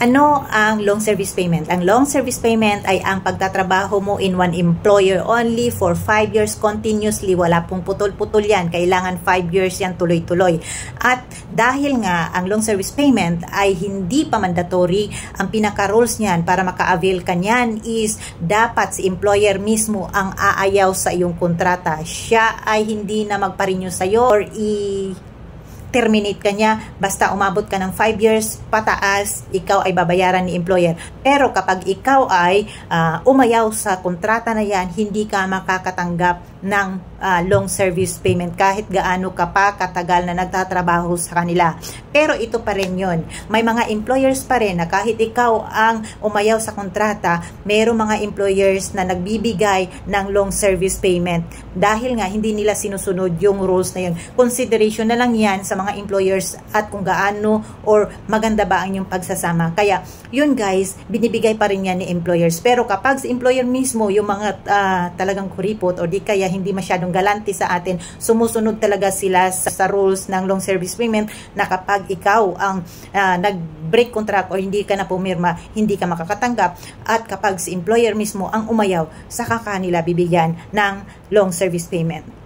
Ano ang long service payment? Ang long service payment ay ang pagtatrabaho mo in one employer only for 5 years continuously. Wala pong putol-putol yan. Kailangan 5 years yan tuloy-tuloy. At dahil nga ang long service payment ay hindi pa mandatory, ang pinaka-rules niyan para maka-avail ka niyan is dapat si employer mismo ang aayaw sa iyong kontrata. Siya ay hindi na magpa-renew sa'yo or terminate ka niya, basta umabot ka ng 5 years pataas, ikaw ay babayaran ni employer. Pero kapag ikaw ay umayaw sa kontrata na yan, hindi ka makakatanggap ng long service payment kahit gaano ka pa katagal na nagtatrabaho sa kanila. Pero ito pa rin yun. May mga employers pa rin na kahit ikaw ang umayaw sa kontrata, mayroong mga employers na nagbibigay ng long service payment dahil nga hindi nila sinusunod yung rules na yun. Consideration na lang yan sa mga employers at kung gaano or maganda ba ang yung pagsasama. Kaya yun guys, binibigay pa rin yan ni employers. Pero kapag si employer mismo yung mga talagang kuripot o di kaya hindi masyadong galante sa atin, sumusunod talaga sila sa rules ng long service payment na kapag ikaw ang nag-break contract o hindi ka na pumirma, hindi ka makakatanggap. At kapag si employer mismo ang umayaw, saka kanila bibigyan ng long service payment.